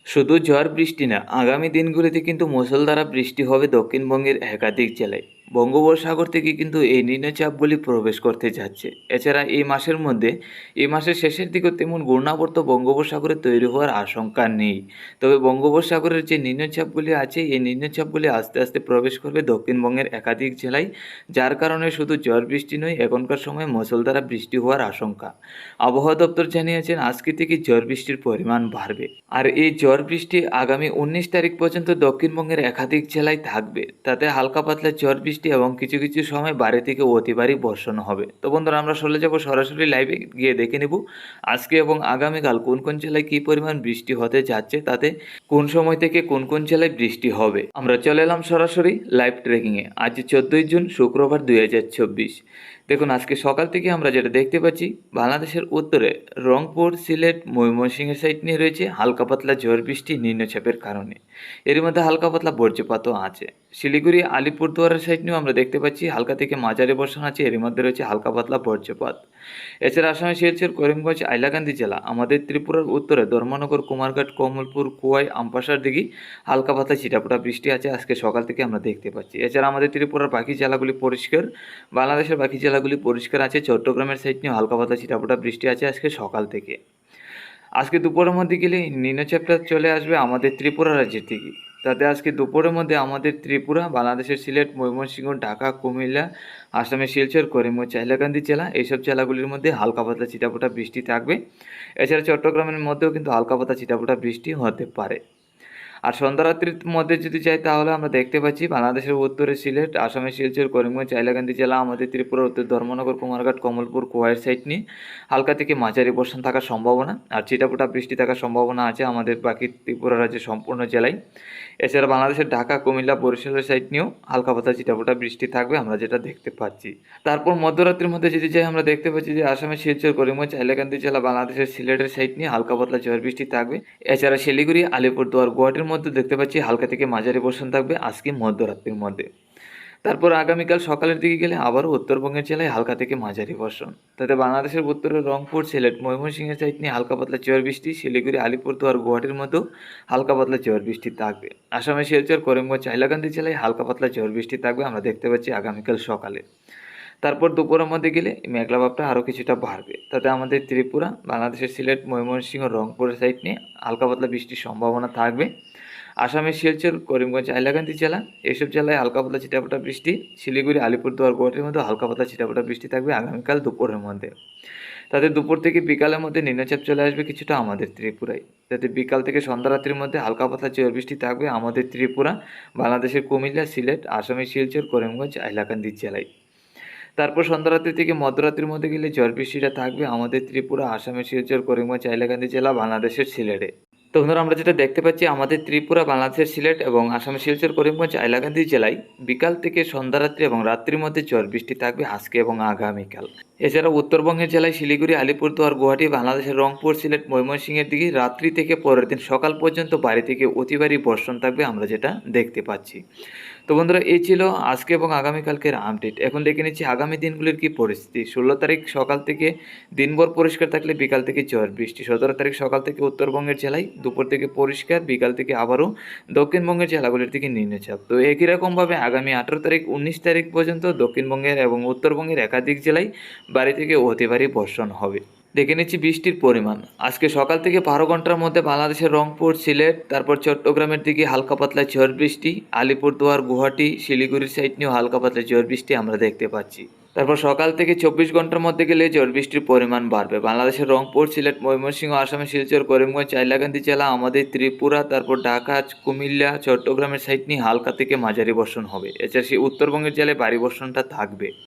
শুধু ঝড় বৃষ্টি না, আগামী দিনগুলিতে কিন্তু মুষলধারা বৃষ্টি হবে দক্ষিণবঙ্গের একাধিক জেলায়। বঙ্গোপসাগর থেকে কিন্তু এই নিম্নচাপগুলি প্রবেশ করতে যাচ্ছে। এছাড়া এই মাসের শেষের দিকে তেমন ঘূর্ণাবর্ত বঙ্গোপসাগরে তৈরি হওয়ার আশঙ্কা নেই। তবে বঙ্গোপসাগরের যে নিম্নচাপগুলি আছে, এই নিম্নচাপগুলি আস্তে আস্তে প্রবেশ করবে দক্ষিণবঙ্গের একাধিক জেলায়, যার কারণে শুধু ঝড় বৃষ্টি নয়, এখনকার সময় মুষলধারা বৃষ্টি হওয়ার আশঙ্কা। আবহাওয়া দপ্তর জানিয়েছেন আজকে থেকে ঝড় বৃষ্টির পরিমাণ বাড়বে। আর এই ঝড় বৃষ্টি আগামী 19 তারিখ পর্যন্ত দক্ষিণবঙ্গের একাধিক জেলায় থাকবে। তাতে হালকা পাতলা ঝড় বৃষ্টি এবং কিছু কিছু সময় ভারী থেকে অতি ভারী বর্ষণ হবে। তো বন্ধুরা, আমরা চলে যাব সরাসরি লাইভে গিয়ে দেখে নেব আজকে এবং আগামীকাল কোন কোন জেলায় কী পরিমাণ বৃষ্টি হতে যাচ্ছে, তাতে কোন সময় থেকে কোন কোন জেলায় বৃষ্টি হবে। আমরা চলে এলাম সরাসরি লাইভ ট্রেকিংয়ে। আজ 14 জুন শুক্রবার 2024। দেখুন, আজকে সকাল থেকে আমরা যেটা দেখতে পাচ্ছি, বাংলাদেশের উত্তরে রংপুর, সিলেট, ময়মনসিংহের সাইড নিয়ে রয়েছে হালকা পাতলা ঝড় বৃষ্টি নিম্নচাপের কারণে। এর মধ্যে হালকা পাতলা বজ্রপাতও আছে। শিলিগুড়ি, আলিপুরদুয়ারের সাইড নিয়েও আমরা দেখতে পাচ্ছি হালকা থেকে মাঝারি বর্ষণ আছে, এর মধ্যে রয়েছে হালকা পাতলা বজ্রপাত। এছাড়া আসামের শিলচর, করিমগঞ্জ, হাইলাকান্দি জেলা, আমাদের ত্রিপুরার উত্তরে ধর্মনগর, কুমারঘাট, কমলপুর, কুয়াই, আমপাশার দিকে হালকা পাতলা ছিটাফোটা বৃষ্টি আছে আজকে সকাল থেকে আমরা দেখতে পাচ্ছি। এছাড়া আমাদের ত্রিপুরার বাকি জেলাগুলি পরিষ্কার, বাংলাদেশের বাকি জেলাগুলি পরিষ্কার আছে। চট্টগ্রামের সাইড নিয়ে হালকা পাতলা ছিটাফোটা বৃষ্টি আছে আজকে সকাল থেকে। আজকে দুপুরের মধ্যে গেলে নিম্নচাপটা চলে আসবে আমাদের ত্রিপুরা রাজ্যের দিকে। তাতে আজকে দুপুরের মধ্যে আমাদের ত্রিপুরা, বাংলাদেশের সিলেট, ময়মনসিংহ, ঢাকা, কুমিল্লা, আসামের শিলচর, করিমগঞ্জ, হাইলাকান্দি জেলা, এইসব জেলাগুলির মধ্যে হালকা পাতলা ছিটাফোটা বৃষ্টি থাকবে। এছাড়া চট্টগ্রামের মধ্যেও কিন্তু হালকা পাতলা ছিটাফোটা বৃষ্টি হতে পারে। আর সন্ধ্যারাত্রির মধ্যে যদি যাই, তাহলে আমরা দেখতে পাচ্ছি বাংলাদেশের উত্তরে সিলেট, আসামের শিলচর, করিমগঞ্জ, হাইলাকান্দি জেলা, আমাদের ত্রিপুরার উত্তর ধর্মনগর, কুমারঘাট, কমলপুর, কোয়াইয়ের সাইড নিয়ে হালকা থেকে মাঝারি বর্ষণ থাকার সম্ভাবনা আর ছিটাফোটা বৃষ্টি থাকার সম্ভাবনা আছে আমাদের বাকি ত্রিপুরা রাজ্যের সম্পূর্ণ জেলায়। এছাড়া বাংলাদেশের ঢাকা, কুমিল্লা, বরিশালের সাইড নিয়েও হালকা পাতলা ছিটাফোটা বৃষ্টি থাকবে আমরা যেটা দেখতে পাচ্ছি। তারপর মধ্যরাত্রির মধ্যে যদি যাই, আমরা দেখতে পাচ্ছি যে আসামের শিলচর, করিমগঞ্জ, হাইলাকান্দি জেলা, বাংলাদেশের সিলেটের সাইড নিয়ে হালকা পাতলা ঝড় বৃষ্টি থাকবে। এছাড়া শিলিগুড়ি, আলিপুরদুয়ার, গুয়াহাটির মধ্যে দেখতে পাচ্ছি হালকা থেকে মাঝারি বর্ষণ থাকবে আজকে মধ্যরাত্রির মধ্যে। তারপর আগামীকাল সকালের দিকে গেলে আবারও উত্তরবঙ্গের জেলায় হালকা থেকে মাঝারি বর্ষণ। তাতে বাংলাদেশের উত্তরে রংপুর, সিলেট, ময়মনসিংহের সাইড নিয়ে হালকা পাতলা ঝড় বৃষ্টি, শিলিগুড়ি, আলিপুরদুয়ার, গুয়াহাটির মধ্যেও হালকা পাতলা ঝড় বৃষ্টি থাকবে। আসামের শিলচর, করিমগঞ্জ, হাইলাকান্দি জেলায় হালকা পাতলা ঝড় বৃষ্টি থাকবে আমরা দেখতে পাচ্ছি আগামীকাল সকালে। তারপর দুপুরের মধ্যে গেলে মেঘলা ভাবটা আরও কিছুটা বাড়বে। তাতে আমাদের ত্রিপুরা, বাংলাদেশের সিলেট, ময়মনসিংহ, রংপুরের সাইড নিয়ে হালকা পাতলা বৃষ্টির সম্ভাবনা থাকবে। আসামের শিলচর, করিমগঞ্জ, হাইলাকান্দি জেলা, এইসব জেলায় হালকা পাতলা ছিটাফোটা বৃষ্টি। শিলিগুড়ি, আলিপুরদুয়ার, গুয়াহাটির মধ্যে হালকা পাতলা ছিটাফোটা বৃষ্টি থাকবে আগামীকাল দুপুরের মধ্যে। তাতে দুপুর থেকে বিকালের মধ্যে নিম্নচাপ চলে আসবে কিছুটা আমাদের ত্রিপুরায়। যাতে বিকাল থেকে সন্ধ্যা রাত্রির মধ্যে হালকা পাতলা ঝড় বৃষ্টি থাকবে আমাদের ত্রিপুরা, বাংলাদেশের কুমিল্লা, সিলেট, আসামের শিলচর, করিমগঞ্জ, হাইলাকান্দি জেলায়। তারপর সন্ধ্যারাত্রি থেকে মধ্যরাত্রির মধ্যে গেলে ঝড় বৃষ্টিটা থাকবে আমাদের ত্রিপুরা, আসামের শিলচর, করিমগঞ্জ, হাইলাকান্দি জেলা, বাংলাদেশের সিলেটে। তো বন্ধুরা, আমরা যেটা দেখতে পাচ্ছি আমাদের ত্রিপুরা, বাংলাদেশের সিলেট এবং আসামের শিলচর, করিমগঞ্জ, হাইলাকান্দি জেলায় বিকাল থেকে সন্ধ্যারাত্রি এবং রাত্রির মধ্যে ঝড় বৃষ্টি থাকবে আজকে এবং আগামীকাল। এছাড়া উত্তরবঙ্গের জেলায় শিলিগুড়ি, আলিপুরদুয়ার, গুয়াহাটি, বাংলাদেশের রংপুর, সিলেট, ময়মনসিংহের দিকে রাত্রি থেকে পরের দিন সকাল পর্যন্ত ভারী থেকে অতি ভারী বর্ষণ থাকবে আমরা যেটা দেখতে পাচ্ছি। তো বন্ধুরা, এই ছিল আজকে এবং আগামীকালকের আপডেট। এখন দেখে নিচ্ছি আগামী দিনগুলির কী পরিস্থিতি। 16 তারিখ সকাল থেকে দিনভর পরিষ্কার থাকলে বিকাল থেকে ঝড় বৃষ্টি। 17 তারিখ সকাল থেকে উত্তরবঙ্গের জেলায় দুপুর থেকে পরিষ্কার, বিকাল থেকে আবারও দক্ষিণবঙ্গের জেলাগুলির দিকে নিম্নচাপ। তো একই রকমভাবে আগামী 18 তারিখ 19 তারিখ পর্যন্ত দক্ষিণবঙ্গের এবং উত্তরবঙ্গের একাধিক জেলায় ভারী থেকে অতি ভারী বর্ষণ হবে। দেখে নিচ্ছি বৃষ্টির পরিমাণ। আজকে সকাল থেকে 12 ঘন্টার মধ্যে বাংলাদেশের রংপুর, সিলেট, তারপর চট্টগ্রামের দিকে হালকা পাতলা ঝড় বৃষ্টি, আলিপুরদুয়ার, গুয়াহাটি, শিলিগুড়ির সাইড নিয়েও হালকা পাতলা ঝড় বৃষ্টি আমরা দেখতে পাচ্ছি। তারপর সকাল থেকে 24 ঘন্টার মধ্যে গেলে ঝড় বৃষ্টির পরিমাণ বাড়বে। বাংলাদেশের রংপুর, সিলেট, ময়মনসিংহ, আসামের শিলচর, করিমগঞ্জ, হাইলাকান্দি জেলা, আমাদের ত্রিপুরা, তারপর ঢাকা, কুমিল্লা, চট্টগ্রামের সাইড নিয়ে হালকা থেকে মাঝারি বর্ষণ হবে। এছাড়া সেই উত্তরবঙ্গের জেলায় ভারী বর্ষণটা থাকবে।